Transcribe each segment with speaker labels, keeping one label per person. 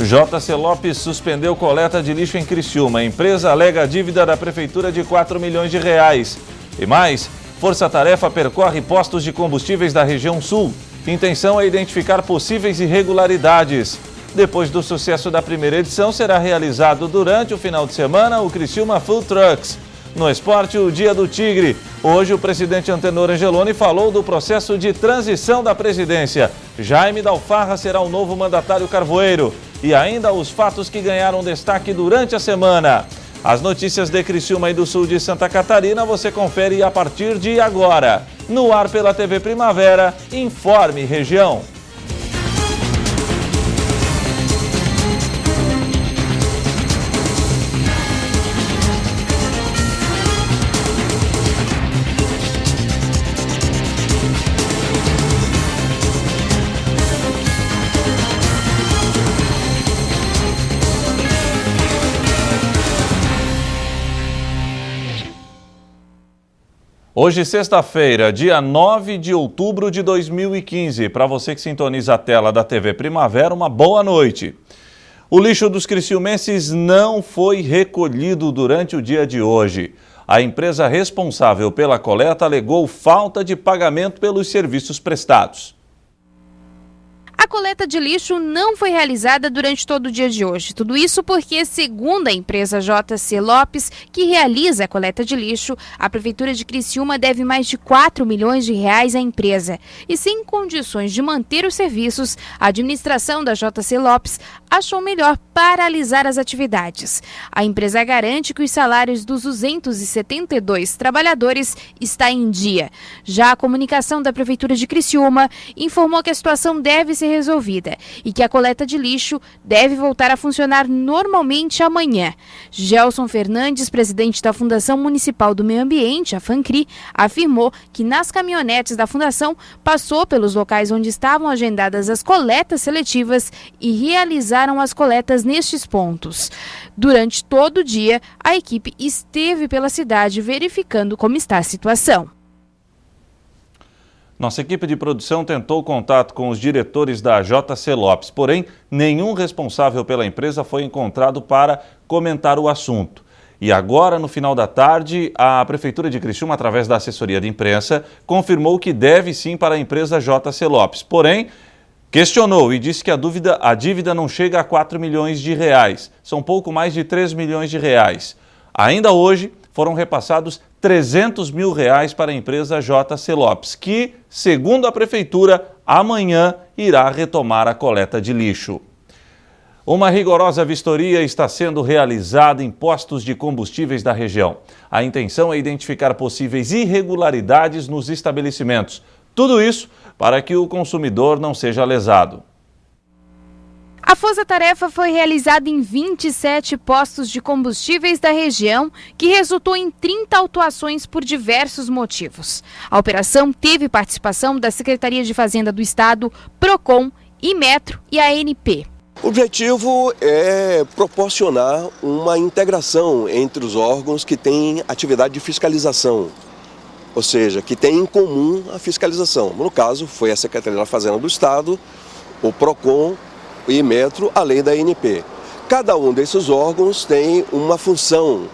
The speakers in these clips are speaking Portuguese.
Speaker 1: JC Lopes suspendeu coleta de lixo em Criciúma. A empresa alega a dívida da prefeitura de 4 milhões de reais. E mais, Força Tarefa percorre postos de combustíveis da região sul. Intenção é identificar possíveis irregularidades. Depois do sucesso da primeira edição, será realizado durante o final de semana o Criciúma Food Trucks. No esporte, o Dia do Tigre. Hoje, o presidente Antenor Angeloni falou do processo de transição da presidência. Jaime Dalfarra será o novo mandatário carvoeiro. E ainda os fatos que ganharam destaque durante a semana. As notícias de Criciúma e do sul de Santa Catarina você confere a partir de agora. No ar pela TV Primavera, Informe Região. Hoje, sexta-feira, dia 9 de outubro de 2015. Para você que sintoniza a tela da TV Primavera, uma boa noite. O lixo dos criciumenses não foi recolhido durante o dia de hoje. A empresa responsável pela coleta alegou falta de pagamento pelos serviços prestados.
Speaker 2: A coleta de lixo não foi realizada durante todo o dia de hoje. Tudo isso porque, segundo a empresa JC Lopes, que realiza a coleta de lixo, a Prefeitura de Criciúma deve mais de 4 milhões de reais à empresa. E sem condições de manter os serviços, a administração da JC Lopes achou melhor paralisar as atividades. A empresa garante que os salários dos 272 trabalhadores está em dia. Já a comunicação da Prefeitura de Criciúma informou que a situação deve ser resolvida e que a coleta de lixo deve voltar a funcionar normalmente amanhã. Gelson Fernandes, presidente da Fundação Municipal do Meio Ambiente, a FANCRI, afirmou que nas caminhonetes da Fundação passou pelos locais onde estavam agendadas as coletas seletivas e realizaram as coletas nestes pontos. Durante todo o dia, a equipe esteve pela cidade verificando como está a situação.
Speaker 1: Nossa equipe de produção tentou contato com os diretores da JC Lopes, porém, nenhum responsável pela empresa foi encontrado para comentar o assunto. E agora, no final da tarde, a Prefeitura de Criciúma, através da assessoria de imprensa, confirmou que deve sim para a empresa JC Lopes. Porém, questionou e disse que a dívida não chega a 4 milhões de reais, são pouco mais de 3 milhões de reais. Ainda hoje, foram repassados 300 mil reais para a empresa JC Lopes, que, segundo a Prefeitura, amanhã irá retomar a coleta de lixo. Uma rigorosa vistoria está sendo realizada em postos de combustíveis da região. A intenção é identificar possíveis irregularidades nos estabelecimentos. Tudo isso para que o consumidor não seja lesado.
Speaker 2: A força-tarefa foi realizada em 27 postos de combustíveis da região, que resultou em 30 autuações por diversos motivos. A operação teve participação da Secretaria de Fazenda do Estado, PROCON, Inmetro e ANP.
Speaker 3: O objetivo é proporcionar uma integração entre os órgãos que têm atividade de fiscalização, ou seja, que têm em comum a fiscalização. No caso, foi a Secretaria da Fazenda do Estado, o PROCON, o Inmetro, além da ANP. Cada um desses órgãos tem uma função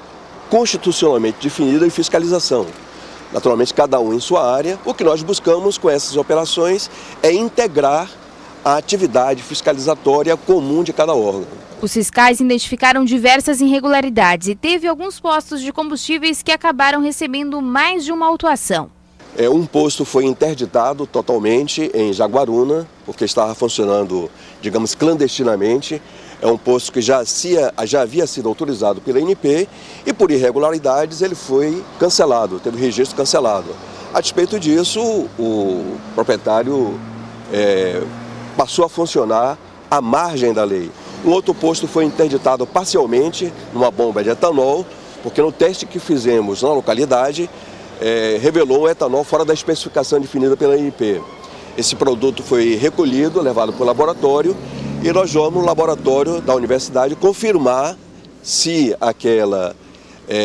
Speaker 3: constitucionalmente definida de fiscalização. Naturalmente, cada um em sua área. O que nós buscamos com essas operações é integrar a atividade fiscalizatória comum de cada órgão.
Speaker 2: Os fiscais identificaram diversas irregularidades e teve alguns postos de combustíveis que acabaram recebendo mais de uma autuação.
Speaker 3: Um posto foi interditado totalmente em Jaguaruna, porque estava funcionando, digamos, clandestinamente. É um posto que já havia sido autorizado pela ANP e por irregularidades ele foi cancelado, teve o registro cancelado. A despeito disso, o proprietário passou a funcionar à margem da lei. Um outro posto foi interditado parcialmente numa bomba de etanol, porque no teste que fizemos na localidade, revelou um etanol fora da especificação definida pela ANP. Esse produto foi recolhido, levado para o laboratório e nós vamos no laboratório da universidade confirmar se aquela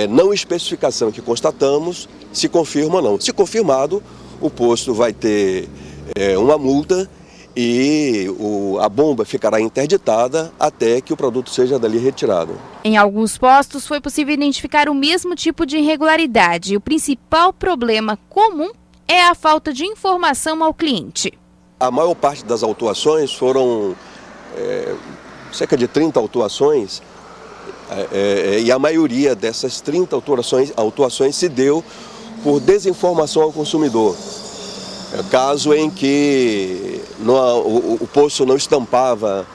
Speaker 3: não especificação que constatamos se confirma ou não. Se confirmado, o posto vai ter uma multa e a bomba ficará interditada até que o produto seja dali retirado.
Speaker 2: Em alguns postos foi possível identificar o mesmo tipo de irregularidade. O principal problema comum é a falta de informação ao cliente.
Speaker 3: A maior parte das autuações foram cerca de 30 autuações, e a maioria dessas 30 autuações se deu por desinformação ao consumidor. Caso em que o posto não estampava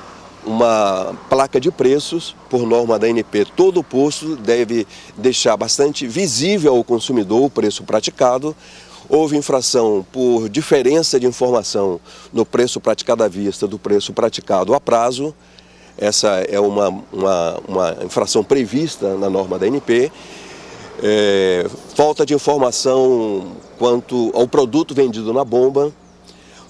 Speaker 3: uma placa de preços, por norma da ANP, todo posto deve deixar bastante visível ao consumidor o preço praticado. Houve infração por diferença de informação no preço praticado à vista do preço praticado a prazo. Essa é uma infração prevista na norma da ANP. Falta de informação quanto ao produto vendido na bomba,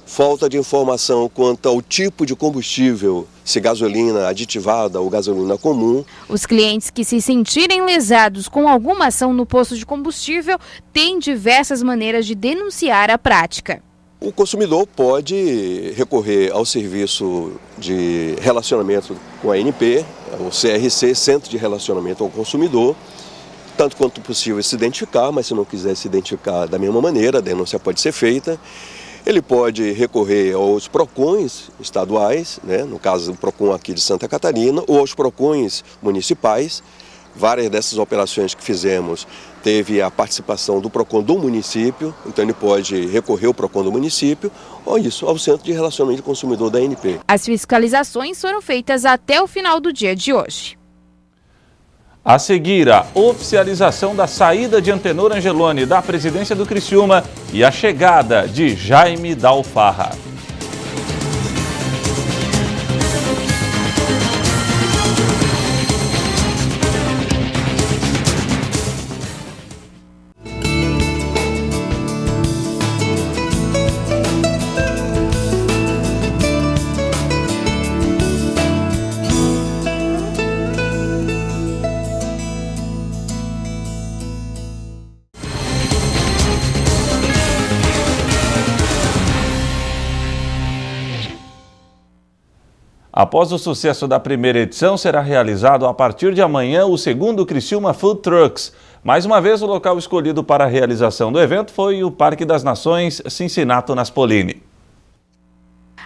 Speaker 3: falta de informação quanto ao tipo de combustível, se gasolina aditivada ou gasolina comum.
Speaker 2: Os clientes que se sentirem lesados com alguma ação no posto de combustível têm diversas maneiras de denunciar a prática.
Speaker 3: O consumidor pode recorrer ao serviço de relacionamento com a ANP, o CRC, Centro de Relacionamento ao Consumidor, tanto quanto possível se identificar, mas se não quiser se identificar da mesma maneira, a denúncia pode ser feita. Ele pode recorrer aos PROCONs estaduais, no caso do PROCON aqui de Santa Catarina, ou aos PROCONs municipais. Várias dessas operações que fizemos teve a participação do PROCON do município, então ele pode recorrer ao PROCON do município ou ao Centro de Relacionamento do Consumidor da ANP.
Speaker 2: As fiscalizações foram feitas até o final do dia de hoje.
Speaker 1: A seguir, a oficialização da saída de Antenor Angeloni da presidência do Criciúma e a chegada de Jaime Dalfarra. Após o sucesso da primeira edição, será realizado a partir de amanhã o segundo Criciúma Food Trucks. Mais uma vez, o local escolhido para a realização do evento foi o Parque das Nações Cincinato Naspolini.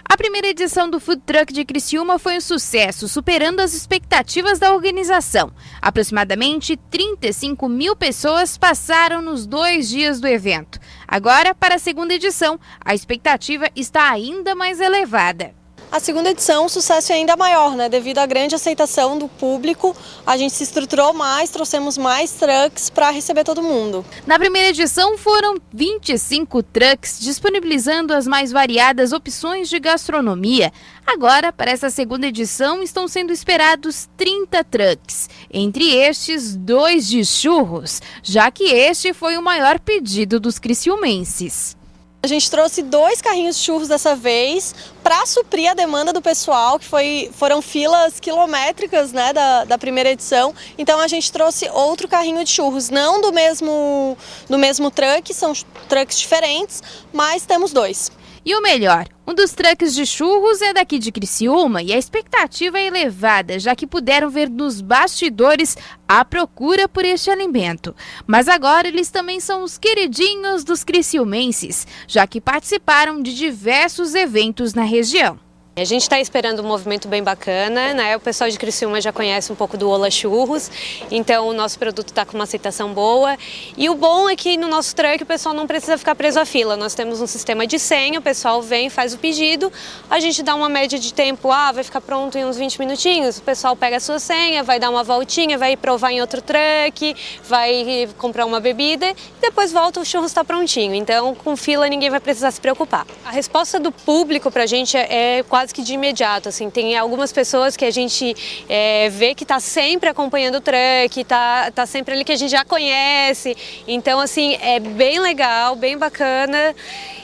Speaker 2: A primeira edição do Food Truck de Criciúma foi um sucesso, superando as expectativas da organização. Aproximadamente 35 mil pessoas passaram nos 2 dias do evento. Agora, para a segunda edição, a expectativa está ainda mais elevada.
Speaker 4: A segunda edição, o sucesso é ainda maior, devido à grande aceitação do público. A gente se estruturou mais, trouxemos mais trucks para receber todo mundo.
Speaker 2: Na primeira edição foram 25 trucks, disponibilizando as mais variadas opções de gastronomia. Agora, para essa segunda edição, estão sendo esperados 30 trucks. Entre estes, 2 de churros, já que este foi o maior pedido dos criciumenses.
Speaker 4: A gente trouxe 2 carrinhos de churros dessa vez para suprir a demanda do pessoal, que foram filas quilométricas da primeira edição. Então a gente trouxe outro carrinho de churros, não do mesmo truck, são trucks diferentes, mas temos 2.
Speaker 2: E o melhor, um dos trucks de churros é daqui de Criciúma e a expectativa é elevada, já que puderam ver nos bastidores a procura por este alimento. Mas agora eles também são os queridinhos dos criciumenses, já que participaram de diversos eventos na região.
Speaker 5: A gente está esperando um movimento bem bacana, O pessoal de Criciúma já conhece um pouco do Ola Churros, então o nosso produto está com uma aceitação boa. E o bom é que no nosso truck o pessoal não precisa ficar preso à fila. Nós temos um sistema de senha, o pessoal vem, faz o pedido, a gente dá uma média de tempo, vai ficar pronto em uns 20 minutinhos, o pessoal pega a sua senha, vai dar uma voltinha, vai provar em outro truck, vai comprar uma bebida e depois volta, o churros está prontinho. Então com fila ninguém vai precisar se preocupar. A resposta do público para a gente é quase que de imediato, tem algumas pessoas que a gente vê que está sempre acompanhando o truck, tá sempre ali que a gente já conhece, então é bem legal, bem bacana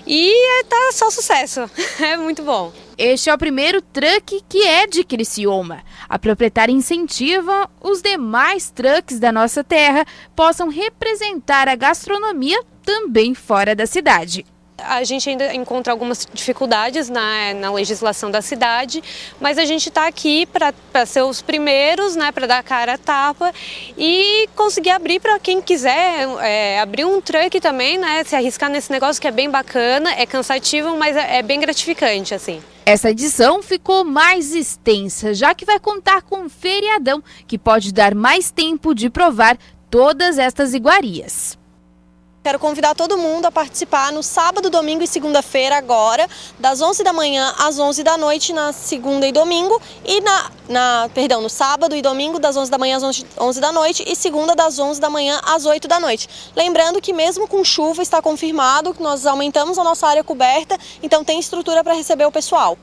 Speaker 5: e tá só sucesso, é muito bom.
Speaker 2: Este é o primeiro truck que é de Criciúma. A proprietária incentiva os demais trucks da nossa terra possam representar a gastronomia também fora da cidade.
Speaker 5: A gente ainda encontra algumas dificuldades na legislação da cidade, mas a gente está aqui para ser os primeiros, né, para dar cara a tapa e conseguir abrir para quem quiser, abrir um truck também, né, se arriscar nesse negócio que é bem bacana, é cansativo, mas é bem gratificante, assim.
Speaker 2: Essa edição ficou mais extensa, já que vai contar com um feriadão que pode dar mais tempo de provar todas estas iguarias.
Speaker 4: Quero convidar todo mundo a participar no sábado, domingo e segunda-feira agora, das 11 da manhã às 11 da noite na segunda e domingo e no sábado e domingo das 11 da manhã às 11 da noite e segunda das 11 da manhã às 8 da noite. Lembrando que mesmo com chuva está confirmado que nós aumentamos a nossa área coberta, então tem estrutura para receber o pessoal.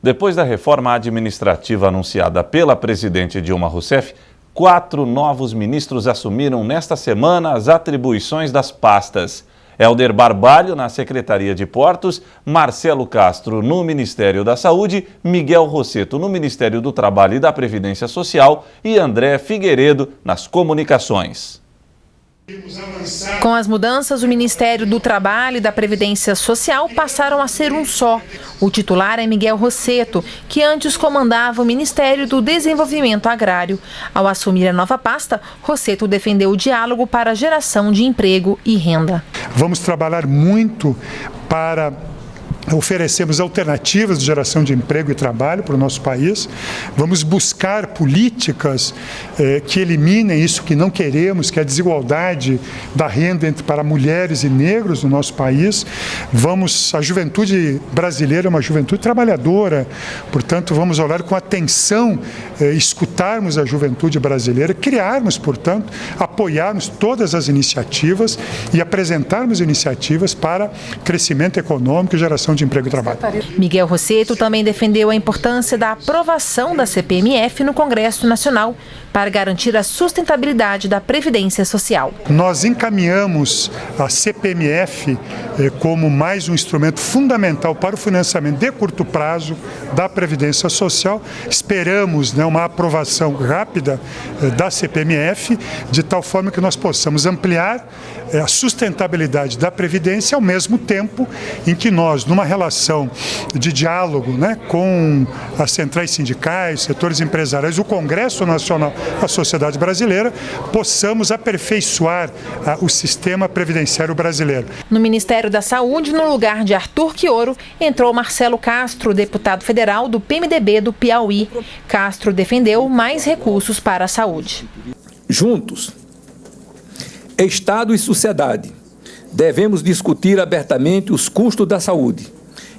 Speaker 1: Depois da reforma administrativa anunciada pela presidente Dilma Rousseff, 4 novos ministros assumiram nesta semana as atribuições das pastas. Hélder Barbalho na Secretaria de Portos, Marcelo Castro no Ministério da Saúde, Miguel Rosseto no Ministério do Trabalho e da Previdência Social e André Figueiredo nas Comunicações.
Speaker 6: Com as mudanças, o Ministério do Trabalho e da Previdência Social passaram a ser um só. O titular é Miguel Rosseto, que antes comandava o Ministério do Desenvolvimento Agrário. Ao assumir a nova pasta, Rosseto defendeu o diálogo para a geração de emprego e renda.
Speaker 7: Vamos trabalhar muito para oferecermos alternativas de geração de emprego e trabalho para o nosso país. Vamos buscar políticas que eliminem isso que não queremos, que é a desigualdade da renda para mulheres e negros no nosso país. A juventude brasileira é uma juventude trabalhadora, portanto, vamos olhar com atenção, escutarmos a juventude brasileira, criarmos, portanto, apoiarmos todas as iniciativas e apresentarmos iniciativas para crescimento econômico e geração de emprego e trabalho.
Speaker 6: Miguel Rosseto também defendeu a importância da aprovação da CPMF no Congresso Nacional para garantir a sustentabilidade da Previdência Social.
Speaker 7: Nós encaminhamos a CPMF como mais um instrumento fundamental para o financiamento de curto prazo da Previdência Social. Esperamos uma aprovação rápida da CPMF, de tal forma que nós possamos ampliar a sustentabilidade da Previdência, ao mesmo tempo em que nós, numa relação de diálogo com as centrais sindicais, setores empresariais, o Congresso Nacional, a sociedade brasileira, possamos aperfeiçoar o sistema previdenciário brasileiro.
Speaker 6: No Ministério da Saúde, no lugar de Arthur Quioro, entrou Marcelo Castro, deputado federal do PMDB do Piauí. Castro defendeu mais recursos para a saúde.
Speaker 8: Juntos, Estado e sociedade, devemos discutir abertamente os custos da saúde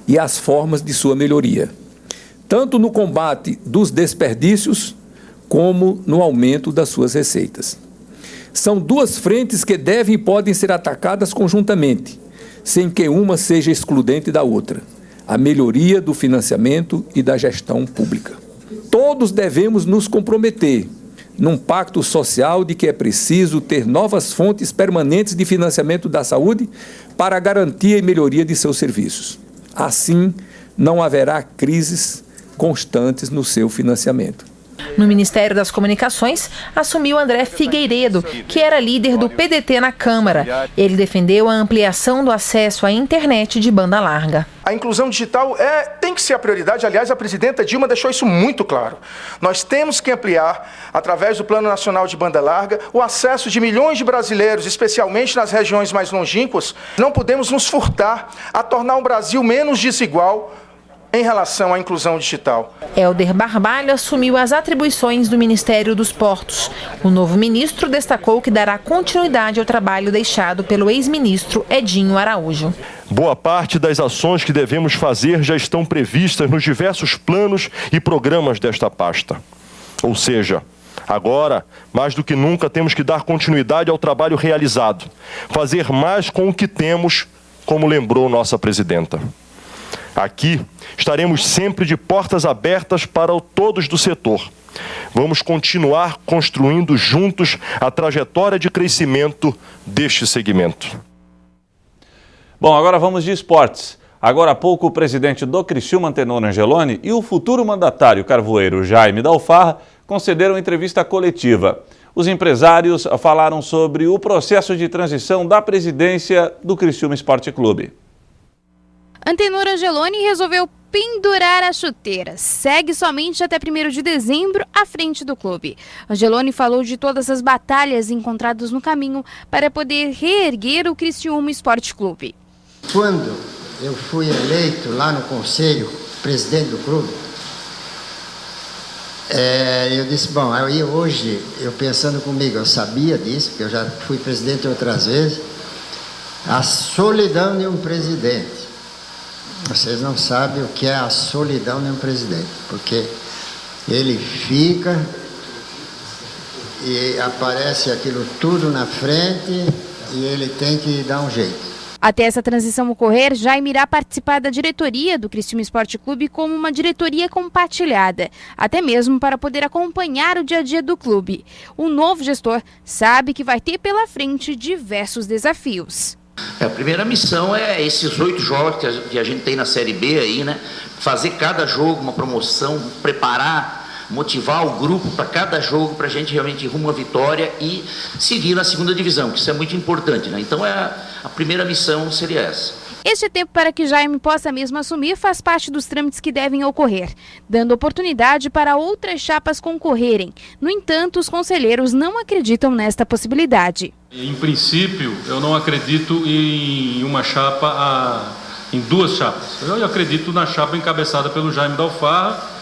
Speaker 8: e as formas de sua melhoria, tanto no combate dos desperdícios como no aumento das suas receitas. São duas frentes que devem e podem ser atacadas conjuntamente, sem que uma seja excludente da outra: a melhoria do financiamento e da gestão pública. Todos devemos nos comprometer num pacto social de que é preciso ter novas fontes permanentes de financiamento da saúde para a garantia e melhoria de seus serviços. Assim, não haverá crises constantes no seu financiamento.
Speaker 6: No Ministério das Comunicações, assumiu André Figueiredo, que era líder do PDT na Câmara. Ele defendeu a ampliação do acesso à internet de banda larga.
Speaker 9: A inclusão digital tem que ser a prioridade. Aliás, a presidenta Dilma deixou isso muito claro. Nós temos que ampliar, através do Plano Nacional de Banda Larga, o acesso de milhões de brasileiros, especialmente nas regiões mais longínquas. Não podemos nos furtar a tornar um Brasil menos desigual em relação à inclusão digital.
Speaker 6: Hélder Barbalho assumiu as atribuições do Ministério dos Portos. O novo ministro destacou que dará continuidade ao trabalho deixado pelo ex-ministro Edinho Araújo.
Speaker 10: Boa parte das ações que devemos fazer já estão previstas nos diversos planos e programas desta pasta. Ou seja, agora, mais do que nunca, temos que dar continuidade ao trabalho realizado, fazer mais com o que temos, como lembrou nossa presidenta. Aqui estaremos sempre de portas abertas para todos do setor. Vamos continuar construindo juntos a trajetória de crescimento deste segmento.
Speaker 1: Bom, agora vamos de esportes. Agora há pouco o presidente do Criciúma, Antenor Angeloni, e o futuro mandatário carvoeiro Jaime da Alfarra concederam entrevista coletiva. Os empresários falaram sobre o processo de transição da presidência do Criciúma Esporte Clube.
Speaker 2: Antenor Angeloni resolveu pendurar as chuteiras. Segue somente até 1º de dezembro à frente do clube. Angeloni falou de todas as batalhas encontradas no caminho para poder reerguer o Criciúma Esporte Clube.
Speaker 11: Quando eu fui eleito lá no conselho, presidente do clube, eu disse, bom, aí hoje, eu pensando comigo, eu sabia disso, porque eu já fui presidente outras vezes, a solidão de um presidente. Vocês não sabem o que é a solidão de um presidente, porque ele fica e aparece aquilo tudo na frente e ele tem que dar um jeito.
Speaker 2: Até essa transição ocorrer, Jaime irá participar da diretoria do Criciúma Esporte Clube como uma diretoria compartilhada, até mesmo para poder acompanhar o dia a dia do clube. O novo gestor sabe que vai ter pela frente diversos desafios.
Speaker 12: A primeira missão é esses 8 jogos que a gente tem na Série B aí, né? Fazer cada jogo uma promoção, preparar, motivar o grupo para cada jogo, para a gente realmente ir rumo à vitória e seguir na 2ª divisão, que isso é muito importante, né? Então a primeira missão seria essa.
Speaker 2: Este tempo para que Jaime possa mesmo assumir faz parte dos trâmites que devem ocorrer, dando oportunidade para outras chapas concorrerem. No entanto, os conselheiros não acreditam nesta possibilidade.
Speaker 13: Em princípio, eu não acredito em uma chapa, em 2 chapas. Eu acredito na chapa encabeçada pelo Jaime Dalfarra,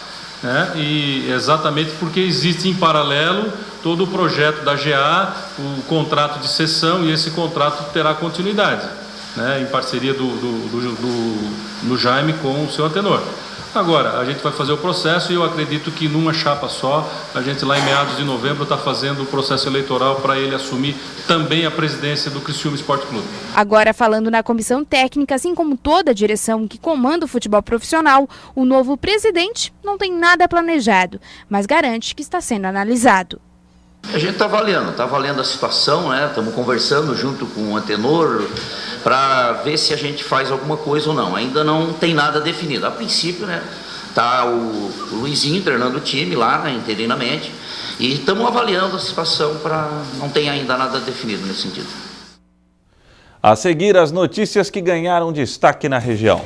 Speaker 13: né? E exatamente porque existe em paralelo todo o projeto da GA, o contrato de cessão, e esse contrato terá continuidade, né, em parceria do Jaime com o seu Antenor. Agora, a gente vai fazer o processo e eu acredito que numa chapa só, a gente lá em meados de novembro está fazendo o processo eleitoral para ele assumir também a presidência do Criciúma Esporte Clube.
Speaker 2: Agora, falando na comissão técnica, assim como toda a direção que comanda o futebol profissional, o novo presidente não tem nada planejado, mas garante que está sendo analisado.
Speaker 12: A gente está avaliando a situação, né? Estamos conversando junto com o Antenor para ver se a gente faz alguma coisa ou não. Ainda não tem nada definido. A princípio, né, tá o Luizinho treinando o time lá, né, interinamente, e estamos avaliando a situação para não ter ainda nada definido nesse sentido.
Speaker 1: A seguir, as notícias que ganharam destaque na região.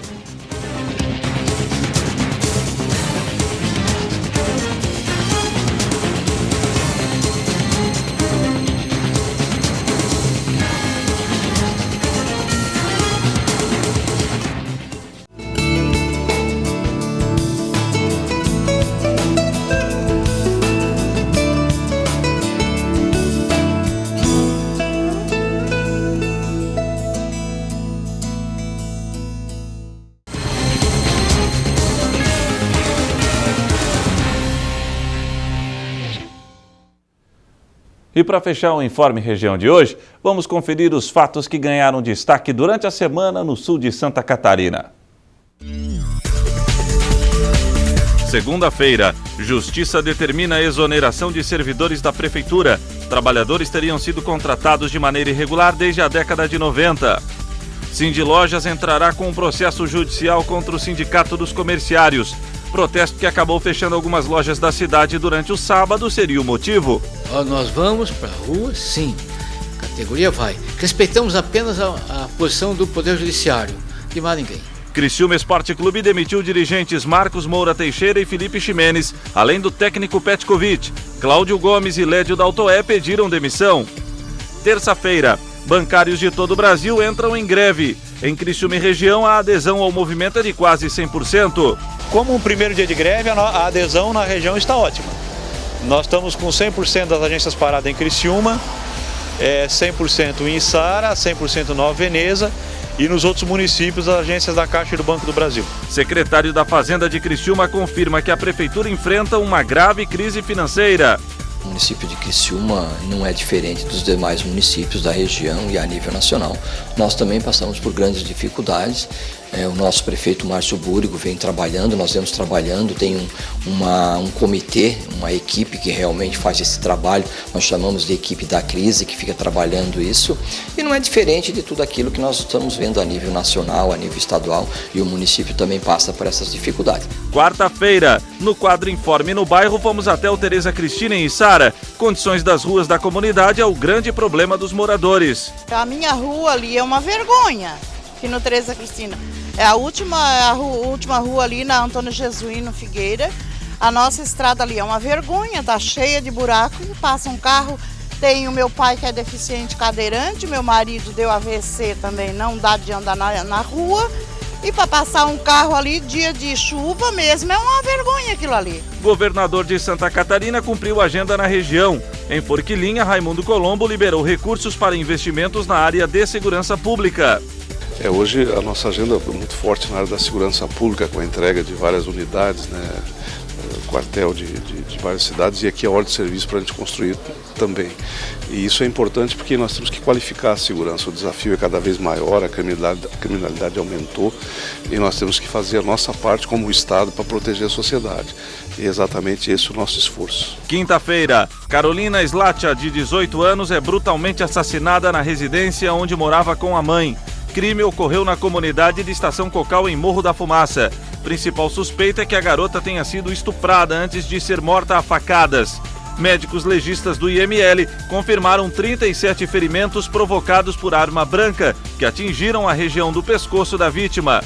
Speaker 1: E para fechar o Informe Região de hoje, vamos conferir os fatos que ganharam destaque durante a semana no sul de Santa Catarina. Segunda-feira, Justiça determina a exoneração de servidores da Prefeitura. Trabalhadores teriam sido contratados de maneira irregular desde a década de 90. Sindilojas entrará com um processo judicial contra o Sindicato dos Comerciários. Protesto que acabou fechando algumas lojas da cidade durante o sábado seria o motivo.
Speaker 14: Nós vamos para a rua, sim. A categoria vai. Respeitamos apenas a posição do Poder Judiciário. De mais ninguém.
Speaker 1: Criciúma Esporte Clube demitiu dirigentes Marcos Moura Teixeira e Felipe Ximenes, além do técnico Petkovic. Cláudio Gomes e Lédio Daltoé pediram demissão. Terça-feira, bancários de todo o Brasil entram em greve. Em Criciúma e região, a adesão ao movimento é de quase 100%.
Speaker 15: Como um primeiro dia de greve, a adesão na região está ótima. Nós estamos com 100% das agências paradas em Criciúma, 100% em Içara, 100% Nova Veneza e nos outros municípios as agências da Caixa e do Banco do Brasil.
Speaker 1: Secretário da Fazenda de Criciúma confirma que a Prefeitura enfrenta uma grave crise financeira.
Speaker 16: O município de Criciúma não é diferente dos demais municípios da região e a nível nacional. Nós também passamos por grandes dificuldades O nosso prefeito Márcio Búrigo vem trabalhando, nós vemos trabalhando, tem um comitê, uma equipe que realmente faz esse trabalho, nós chamamos de equipe da crise, que fica trabalhando isso, e não é diferente de tudo aquilo que nós estamos vendo a nível nacional, a nível estadual, e o município também passa por essas dificuldades.
Speaker 1: Quarta-feira, no quadro Informe no Bairro, fomos até o Tereza Cristina em Içara. Condições das ruas da comunidade é o grande problema dos moradores.
Speaker 17: A minha rua ali é uma vergonha, aqui no Tereza Cristina. É a última rua ali na Antônio Jesuíno Figueira. A nossa estrada ali é uma vergonha, tá cheia de buraco, passa um carro. Tem o meu pai que é deficiente cadeirante, meu marido deu AVC também, não dá de andar na rua. E para passar um carro ali, dia de chuva mesmo, é uma vergonha aquilo ali.
Speaker 1: Governador de Santa Catarina cumpriu agenda na região. Em Forquilinha, Raimundo Colombo liberou recursos para investimentos na área de segurança pública.
Speaker 18: Hoje a nossa agenda é muito forte na área da segurança pública, com a entrega de várias unidades, quartel de várias cidades, e aqui a ordem de serviço para a gente construir também. E isso é importante porque nós temos que qualificar a segurança. O desafio é cada vez maior, a criminalidade aumentou e nós temos que fazer a nossa parte como Estado para proteger a sociedade. E é exatamente esse o nosso esforço.
Speaker 1: Quinta-feira, Carolina Slatia, de 18 anos, é brutalmente assassinada na residência onde morava com a mãe. Crime ocorreu na comunidade de Estação Cocal, em Morro da Fumaça. Principal suspeita é que a garota tenha sido estuprada antes de ser morta a facadas. Médicos legistas do IML confirmaram 37 ferimentos provocados por arma branca que atingiram a região do pescoço da vítima.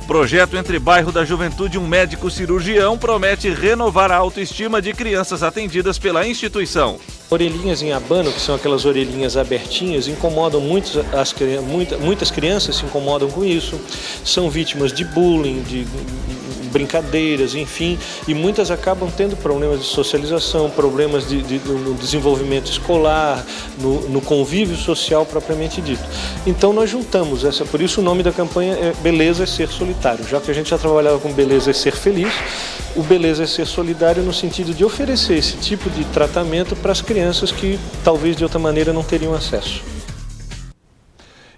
Speaker 1: Projeto Entre Bairro da Juventude, um médico cirurgião, promete renovar a autoestima de crianças atendidas pela instituição.
Speaker 19: Orelhinhas em abano, que são aquelas orelhinhas abertinhas, incomodam muitas crianças se incomodam com isso. São vítimas de bullying, de brincadeiras, enfim, e muitas acabam tendo problemas de socialização, problemas no desenvolvimento escolar, no convívio social propriamente dito. Então nós juntamos por isso o nome da campanha é Beleza é Ser Solitário. Já que a gente já trabalhava com Beleza é Ser Feliz, o Beleza é Ser Solidário no sentido de oferecer esse tipo de tratamento para as crianças que talvez de outra maneira não teriam acesso.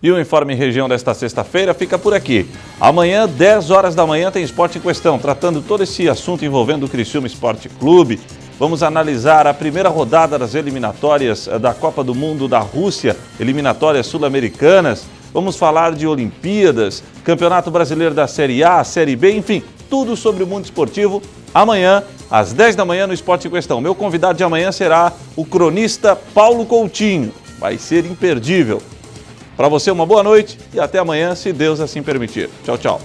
Speaker 1: E o Informe Região desta sexta-feira fica por aqui. Amanhã, 10 horas da manhã, tem Esporte em Questão, tratando todo esse assunto envolvendo o Criciúma Esporte Clube. Vamos analisar a primeira rodada das eliminatórias da Copa do Mundo da Rússia, eliminatórias sul-americanas. Vamos falar de Olimpíadas, Campeonato Brasileiro da Série A, Série B, enfim, tudo sobre o mundo esportivo. Amanhã, às 10 da manhã, no Esporte em Questão. Meu convidado de amanhã será o cronista Paulo Coutinho. Vai ser imperdível. Para você, uma boa noite e até amanhã, se Deus assim permitir. Tchau, tchau.